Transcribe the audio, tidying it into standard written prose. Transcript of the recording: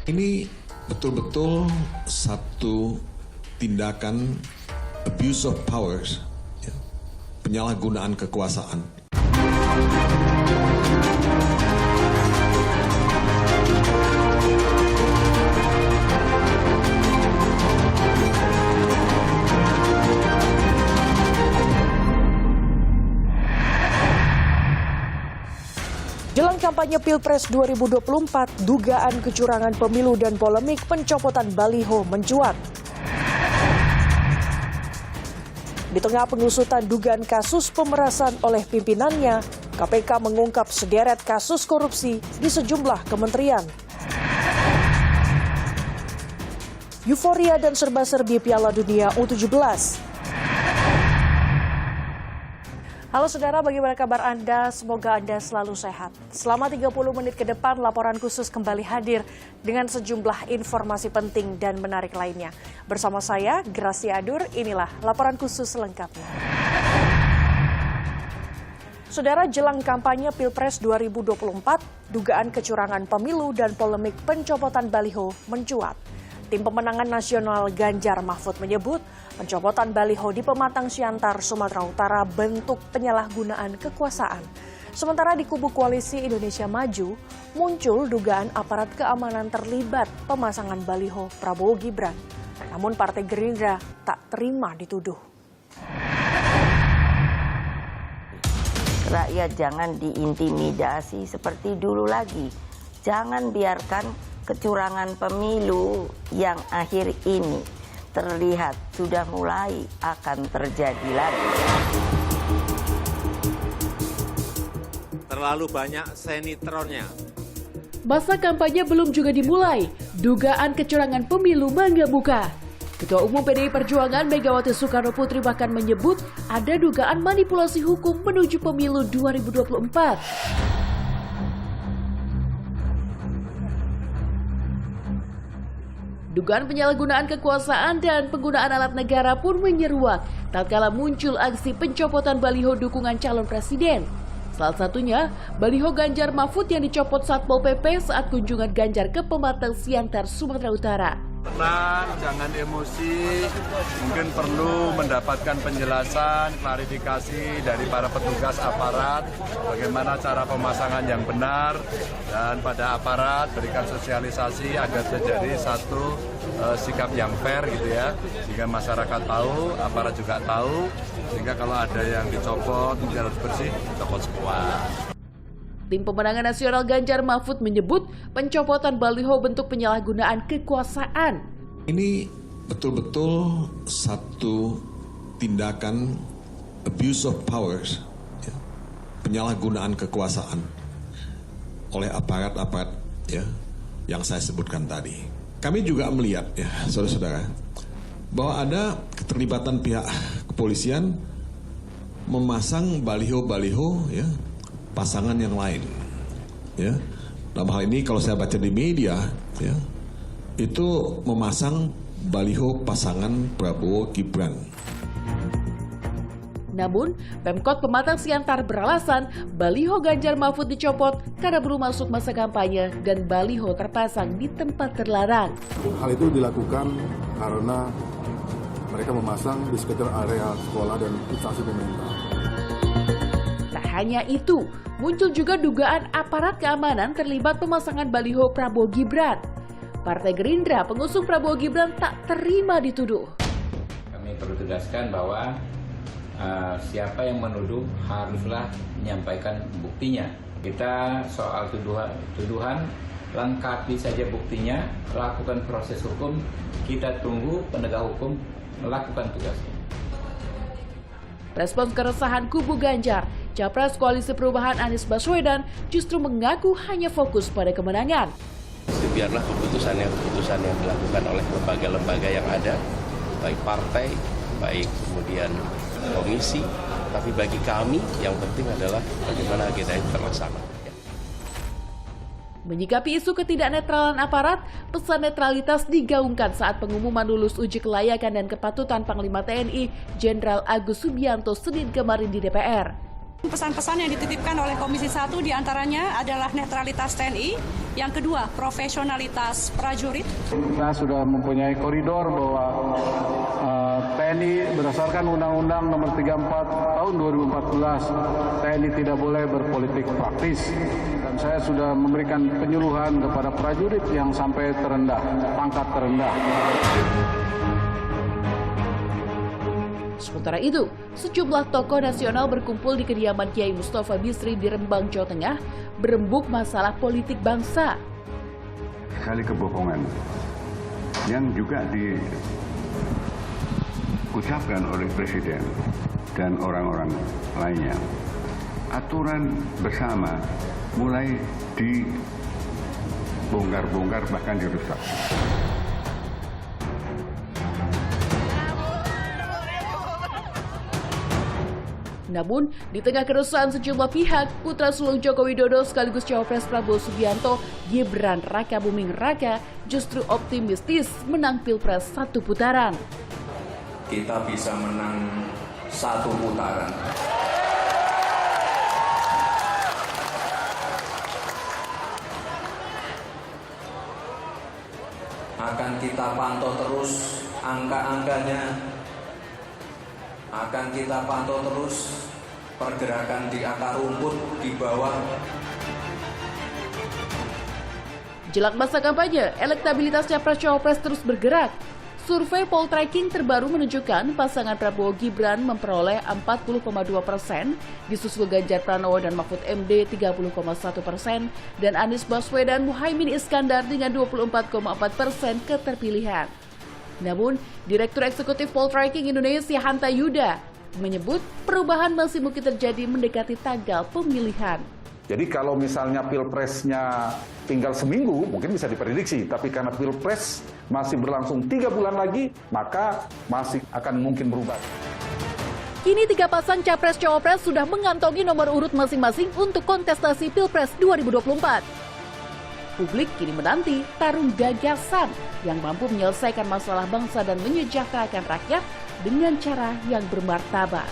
Ini betul-betul satu tindakan abuse of powers, ya, penyalahgunaan kekuasaan. Jelang kampanye Pilpres 2024, dugaan kecurangan pemilu dan polemik pencopotan baliho mencuat. Di tengah pengusutan dugaan kasus pemerasan oleh pimpinannya, KPK mengungkap sederet kasus korupsi di sejumlah kementerian. Euforia dan serba-serbi Piala Dunia U17. Halo saudara, bagaimana kabar Anda? Semoga Anda selalu sehat. Selama 30 menit ke depan, laporan khusus kembali hadir dengan sejumlah informasi penting dan menarik lainnya. Bersama saya, Gracia Adur, inilah laporan khusus selengkapnya. Saudara, jelang kampanye Pilpres 2024, dugaan kecurangan pemilu dan polemik pencopotan baliho mencuat. Tim Pemenangan Nasional Ganjar Mahfud menyebut pencopotan baliho di Pematang Siantar, Sumatera Utara bentuk penyalahgunaan kekuasaan. Sementara di kubu koalisi Indonesia Maju, muncul dugaan aparat keamanan terlibat pemasangan baliho Prabowo Gibran. Namun Partai Gerindra tak terima dituduh. Rakyat jangan diintimidasi seperti dulu lagi. Jangan biarkan kecurangan pemilu yang akhir ini terlihat sudah mulai akan terjadi lagi. Terlalu banyak senitronnya. Masa kampanye belum juga dimulai, dugaan kecurangan pemilu menggemuka. Ketua Umum PDI Perjuangan Megawati Soekarno Putri bahkan menyebut ada dugaan manipulasi hukum menuju pemilu 2024. Dugaan penyalahgunaan kekuasaan dan penggunaan alat negara pun menyeruak tatkala muncul aksi pencopotan baliho dukungan calon presiden. Salah satunya, baliho Ganjar Mahfud yang dicopot Satpol PP saat kunjungan Ganjar ke Pematang Siantar, Sumatera Utara. Tenang, jangan emosi, mungkin perlu mendapatkan penjelasan, klarifikasi dari para petugas aparat, bagaimana cara pemasangan yang benar, dan pada aparat berikan sosialisasi agar terjadi satu sikap yang fair gitu ya, sehingga masyarakat tahu, aparat juga tahu, sehingga kalau ada yang dicopot, mungkin harus bersih, copot semua. Tim Pemenangan Nasional Ganjar Mahfud menyebut pencopotan baliho bentuk penyalahgunaan kekuasaan. Ini betul-betul satu tindakan abuse of powers, ya, penyalahgunaan kekuasaan oleh aparat-aparat, ya, yang saya sebutkan tadi. Kami juga melihat, ya, saudara-saudara, bahwa ada keterlibatan pihak kepolisian memasang baliho-baliho, ya, pasangan yang lain, ya. Dalam hal ini kalau saya baca di media, ya, itu memasang baliho pasangan Prabowo Gibran. Namun, Pemkot Pematang Siantar beralasan baliho Ganjar Mahfud dicopot karena belum masuk masa kampanye dan baliho terpasang di tempat terlarang. Hal itu dilakukan karena mereka memasang di sekitar area sekolah dan instansi pemerintah. Tak hanya itu, muncul juga dugaan aparat keamanan terlibat pemasangan baliho Prabowo Gibran. Partai Gerindra pengusung Prabowo Gibran tak terima dituduh. Kami perlu tegaskan bahwa siapa yang menuduh haruslah menyampaikan buktinya. Kita soal tuduhan lengkapi saja buktinya, lakukan proses hukum, kita tunggu penegak hukum melakukan tugasnya. Respons keresahan kubu Ganjar, Capres Koalisi Perubahan Anies Baswedan justru mengaku hanya fokus pada kemenangan. Biarlah keputusan yang dilakukan oleh lembaga-lembaga yang ada, baik partai, baik kemudian komisi, tapi bagi kami yang penting adalah bagaimana agenda itu terlaksana. Menyikapi isu ketidaknetralan aparat, pesan netralitas digaungkan saat pengumuman lulus uji kelayakan dan kepatutan Panglima TNI Jenderal Agus Subianto Senin kemarin di DPR. Pesan-pesan yang dititipkan oleh Komisi 1 diantaranya adalah netralitas TNI, yang kedua profesionalitas prajurit. Kita sudah mempunyai koridor bahwa TNI berdasarkan Undang-Undang Nomor 34 Tahun 2014, TNI tidak boleh berpolitik praktis. Dan saya sudah memberikan penyuluhan kepada prajurit yang sampai terendah, pangkat terendah. Sementara itu, sejumlah tokoh nasional berkumpul di kediaman Kiai Mustafa Bisri di Rembang, Jawa Tengah, berembuk masalah politik bangsa. Sekali kebohongan yang juga diucapkan oleh Presiden dan orang-orang lainnya. Aturan bersama mulai dibongkar-bongkar bahkan dirusak. Namun, di tengah keresahan sejumlah pihak, putra sulung Joko Widodo sekaligus Cawapres Prabowo Subianto, Gibran Rakabuming Raka, justru optimistis menang Pilpres 1 putaran. Kita bisa menang 1 putaran. Akan kita pantau terus angka-angkanya. Akan kita pantau terus pergerakan di akar rumput di bawah. Jelang masa kampanye, elektabilitas Capres-Cawapres terus bergerak. Survei Poltreking terbaru menunjukkan pasangan Prabowo Gibran memperoleh 40,2%, disusul Ganjar Pranowo dan Mahfud MD 30,1%, dan Anies Baswedan Muhaimin Iskandar dengan 24,4% keterpilihan. Namun, Direktur Eksekutif Poltreking Indonesia Hanta Yuda menyebut perubahan masih mungkin terjadi mendekati tanggal pemilihan. Jadi kalau misalnya pilpresnya tinggal seminggu, mungkin bisa diprediksi. Tapi karena pilpres masih berlangsung 3 bulan lagi, maka masih akan mungkin berubah. Kini 3 pasang Capres-Cawapres sudah mengantongi nomor urut masing-masing untuk kontestasi Pilpres 2024. Publik kini menanti tarung gagasan yang mampu menyelesaikan masalah bangsa dan menyejahterakan rakyat dengan cara yang bermartabat.